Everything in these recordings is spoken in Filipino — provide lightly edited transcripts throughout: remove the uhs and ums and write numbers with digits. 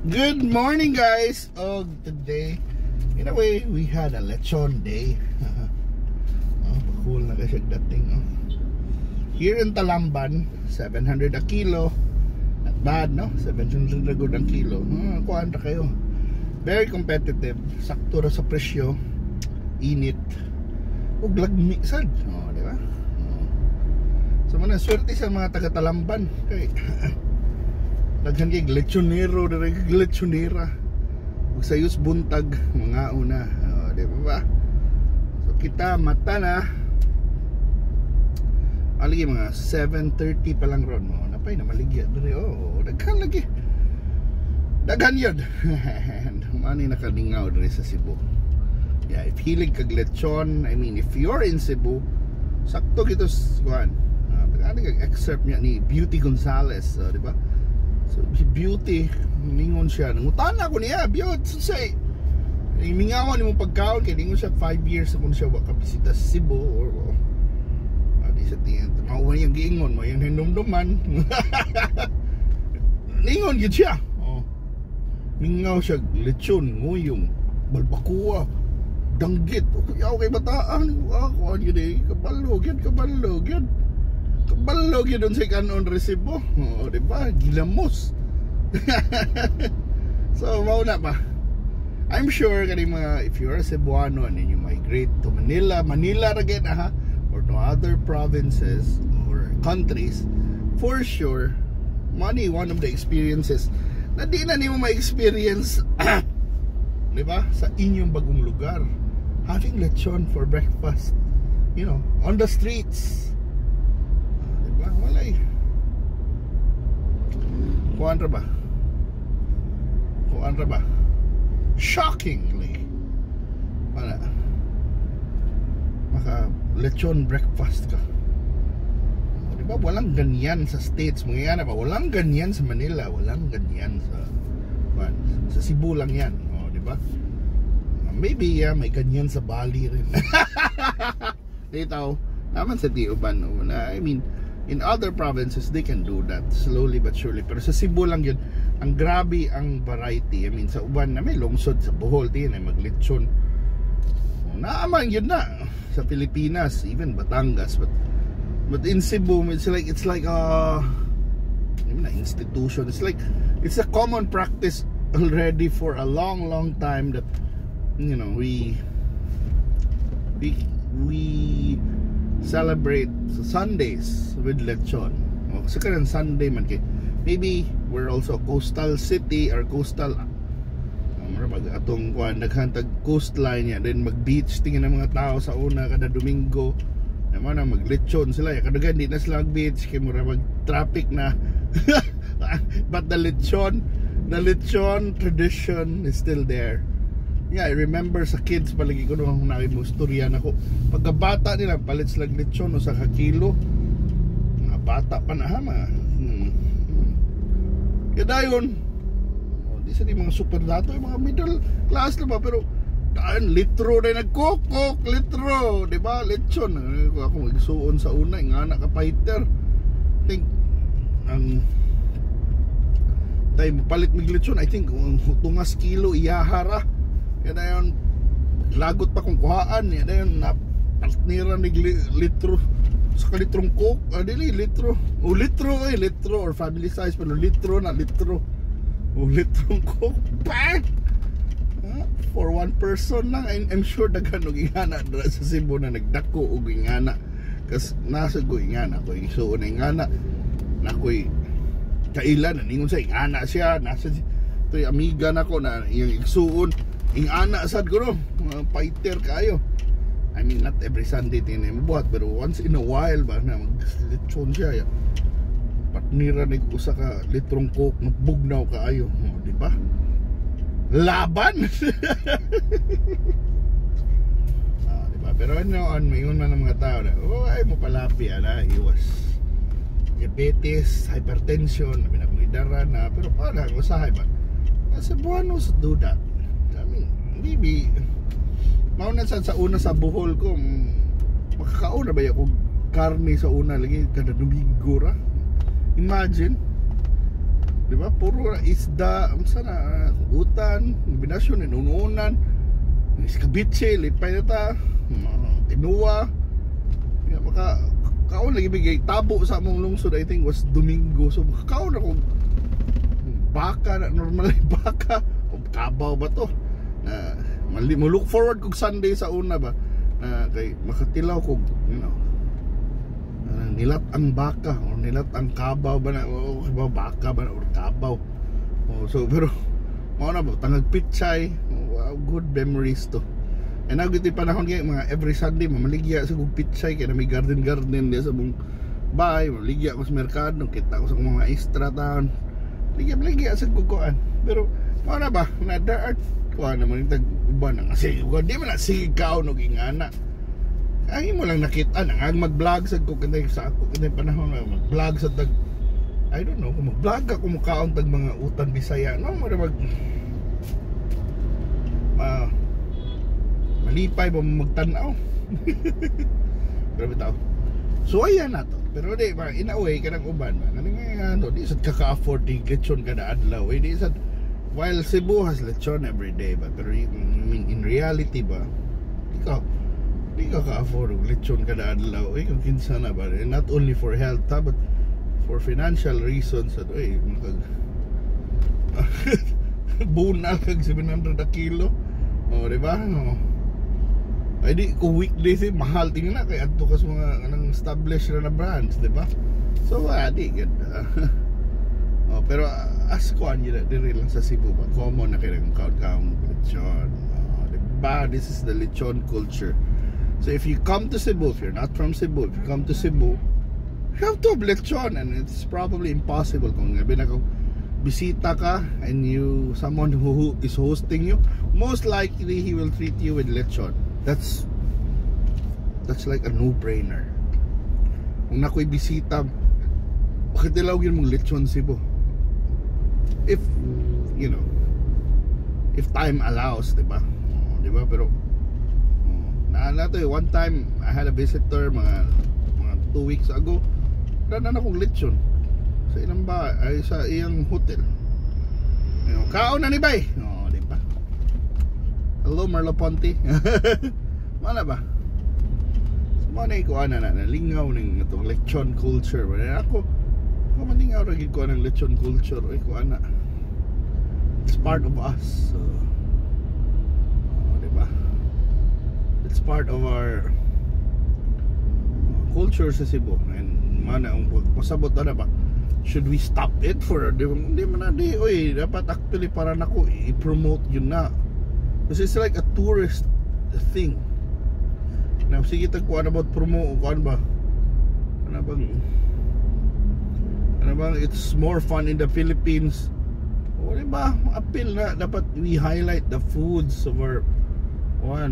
Good morning, guys. Oh, today, in a way, we had a lechon day. Cool na kasi dating. Here in Talamban, 700 a kilo. Not bad, no? 700 na good ang kilo. Kuhaan na kayo. Very competitive. Sakto ra sa presyo. Init. Ug lagmi sad. Di ba? So, man, swerte sa mga taga Talamban. Okay. Daghan kay lechonero, daghan kay lechonera. Ug sayos buntag mga una, di ba? So kita mata na aligi mga 7:30 pa lang ron mo. Napay na maligya diri. Daghan lagi. Daghan yun. Mani nakalingaw diri sa Cebu. Yeah, if hilig kag lechon, I mean if you're in Cebu, sakto gito kuan. Ano kag excerpt niya ni Beauty Gonzales, di ba? So, Beauty, ningon siya. Nangutana ko niya, Beauty, say, mingawan ni mong pagkaon, kaya ningon siya 5 years kung siya wakabisita sa Cebu, or di sa tingin, mauwan yung giingon mo, yung hinumduman. Ningon yun siya. Mingaw siya, lechon, nguyong, balbakuwa, danggit, yaw kay bataan, kuhan yun eh, kabalog yan. Kabalog yun doon sa kanon resibo. Diba? Gilamos. So, mauna pa. I'm sure kani mga, if you're a Cebuano and you migrate to Manila again, or to other provinces or countries, for sure, money, one of the experiences na di na mo ma-experience diba? Sa inyong bagong lugar. Having lechon for breakfast, you know, on the streets. Walay. Kuhaan ra ba? Shockingly. Wala. Maka lechon breakfast ka. Diba? Walang ganyan sa States. Mga yan ba? Walang ganyan sa Manila. Walang ganyan sa Cebu lang yan. Diba? Maybe may ganyan sa Bali rin. Dito, naman sa Tioban. I mean, in other provinces, they can do that slowly but surely. Pero sa Cebu lang yun, ang grabe ang variety. I mean, sa uban na may lungsod, sa Bohol, tingin ay maglechon. Naamang yun na. Sa Pilipinas, even Batangas. But in Cebu, it's like a institution. It's a common practice already for a long time that, you know, we celebrate Sundays with lechon. Kasi karon Sunday man kay maybe we're also a coastal city or coastal atong kuan naghantag coastline ya, then mag-beach tingin ang mga tao sa una kada Domingo naman na mag-lechon sila ya, kadagan di na sila mag-beach kay mura mag-traffic na. But the lechon tradition is still there. Yeah, I remember sa kids palagi ko nung nakimusturian ako. Pagkabata nila, palit sila lechon o sa kakilo. Mga bata pa na mga. Kaya dayon, di sa di mga super dato, mga middle class na ba, pero daan, litro na nagkokok, litro, di ba? Lechon. Ako magsuon sa una, nga anak kapahiter. I think, tayo palit mig lechon, I think, tungas kilo, iyahara. Kaya na yun, lagot pa kung kuhaan. Kaya na yun, napaltnira ni litro. Sa kalitrong coke, dili, litro. Litro, or family size, pero litro. Litrong coke, bang! For one person lang, I'm sure daghan og ingana sa Cebu na nagdako og ingana. Kasi nasa ko ingana, ko isuon na ingana. Na ko'y kailan, ningon sa ingana siya, nasa ito yung amiga na ko na yung isuon. Ingana sad ko no, fighter kayo. I mean, not every Sunday tinay mabuhat, pero once in a while ba na mag-lechon siya ya. Patnira ni ko sa ka litrong coke, magbugnaw kaayo, di ba? Laban. Di ba? Pero ano, mayon man ang mga tao na, ay mo palapi iwas diabetes, hypertension, pinakulidaran na, pero para usahay ba? Cebuanos do that. Maybe mauna sa una sa Bohol ko makakauna ba ako karne sa una lagi kada Domingo ra. Imagine Di ba? Puro isda, sana utan, kombinasyon, inununan, iskabitse, lipay na ta, tinua. Maka kaon lagi bigay tabo sa among lungsod, I think was Domingo. So kaon ako baka na normal baka o kabaw ba to na mo look forward kog Sunday sa una ba na kay makatilaw kog nilat ang baka o nilat ang kabaw ba na o baka ba na or kabaw. So pero mao na ba tangag pichay. Wow, good memories to. And now giti panahon kay mga every Sunday mamaligya sa kog pichay kay na may garden dia sa mong bahay. Maligya ko sa merkado, kita ko sa mga extra town. Ligya sa kukuan. Pero mao na ba na there are kuan naman tag uban nga sige ko di man na sigaw no gingana. Ay mo lang nakita nang mag-vlog sa ko kanay sa ako kanay panahon mag-vlog sa tag I don't know kung mag-vlog ako mukaon tag mga utan Bisaya no mo mag malipay ba magtanaw. Pero bitaw. So ayan na to. Pero di ba in a way kanang uban ba kanang di sad ka-afford di lechon kada adlaw. Di sad while Cebu has lechon every day but pero I mean in reality ba di ka ka-afford lechon kada adlaw. Kung kinsa na ba not only for health but for financial reasons makag bunal kag 700 a kilo. Di ba? Ay di kung weekdays mahal tingnan na kay adto kas mga kanang established na brands, di ba? So di ganda. Pero as kuan yun diri lang sa Cebu ba common na kay count lechon. Di ba? This is the lechon culture. So if you come to Cebu, if you're not from Cebu, if you come to Cebu, you have to have lechon, and it's probably impossible kung bisita ka and someone who is hosting you, most likely he will treat you with lechon. That's like a no-brainer. Kung nako'y bisita, bakit dilawin mong lechon Cebu? If if time allows, diba? Diba? Pero naalala to one time I had a visitor mga 2 weeks ago. Danan akong lechon sa ilang sa iyang hotel. Kaon na ni bay. Diba? Hello Marlo Ponte. Mana ba? Mana ko ana na lingaw ning itong lechon culture. Ako maningaw ra gid ko ng lechon culture. Ko ana. It's part of us. So, diba? It's part of our culture sa Cebu. And mana ang pasabot na ba? Should we stop it for di man na di dapat actually para nako i-promote yun na. Kasi it's like a tourist thing. Now sige tagkuan about promote kuan ba? Ano bang it's more fun in the Philippines. Diba? Appeal na dapat we highlight the foods of our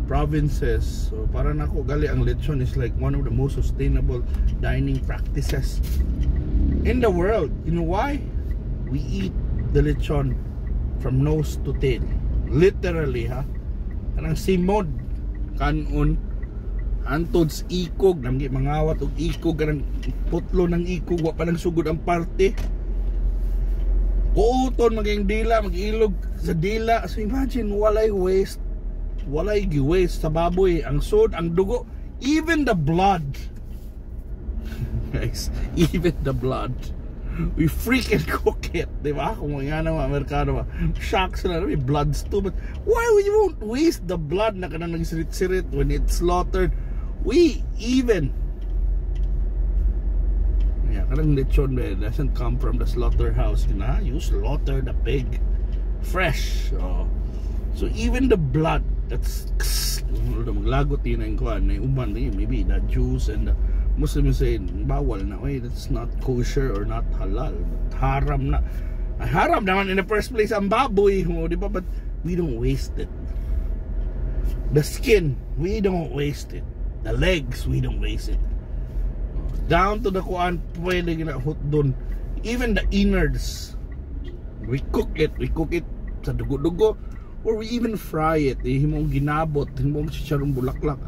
provinces. So para nako gali ang lechon is like one of the most sustainable dining practices in the world. You know why? We eat the lechon from nose to tail. Literally ha. Kanang simod kanon antod sa ikog namgi mangawat og ikog kanang putlo ng ikog wa pa nang sugod ang parte. Kuuton maging dila magilog sa dila. So imagine walay waste sa baboy, ang sod, ang dugo, even the blood. Guys, even the blood. We freaking cook it, di ba? Kung mga mga Amerikano ba, shock sila, may bloods too. But why we won't waste the blood na kanang nagsirit-sirit when it's slaughtered? We even kanang lechon doesn't come from the slaughterhouse. You slaughter the pig fresh. So even the blood that's maglagot yun ang kuhan na uban maybe the Jews and the Muslims say bawal na, that's not kosher or not halal, but haram na. Haram naman in the first place ang baboy, di ba? But we don't waste it. The skin, we don't waste it. The legs, we don't waste it. Down to the kuhan, pwede ginahot doon. Even the innards, we cook it sa dugo-dugo, or we even fry it. Himong ginabot, himong chicharong bulaklak.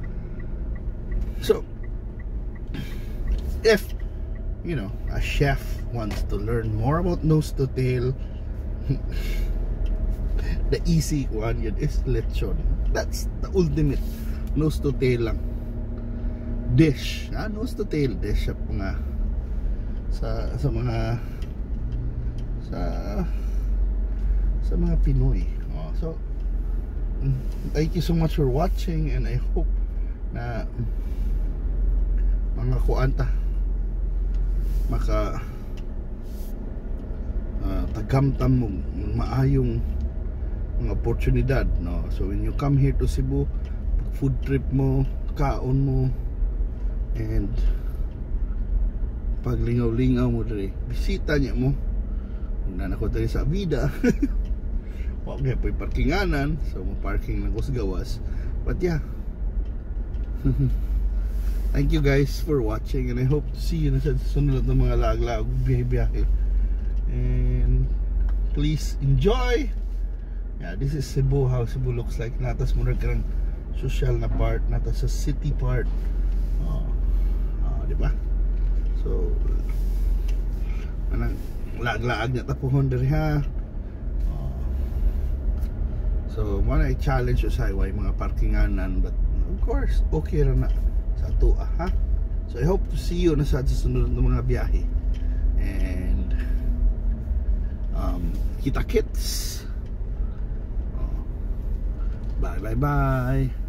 So if you know, a chef wants to learn more about nose to tail, the easy one yun is lechon. That's the ultimate nose to tail lang dish, nose to tail dish sa mga sa mga Pinoy. So thank you so much for watching, and I hope na mga kuanta maka tagamtam mo maayong mga oportunidad, no? So when you come here to Cebu, food trip mo, kaon mo, and paglingaw-lingaw mo diri, bisita niya mo kung nanako diri sa vida. Okay, po'y parkinganan, so parking lang ko sa gawas, but yeah. Thank you guys for watching, and I hope to see you na sa sunod ng mga lag-lag biyahe. And please enjoy. Yeah, this is Cebu, how Cebu looks like. Natas muna karang social na part, natas sa city part. Diba? So anang lag-lag na tapuhon diri ha. So muna i-challenge sa highway mga parkinganan, but of course okay ra na sa atua, ha. So I hope to see you na sa sunod ng mga biyahe, and kita kits. Bye bye bye.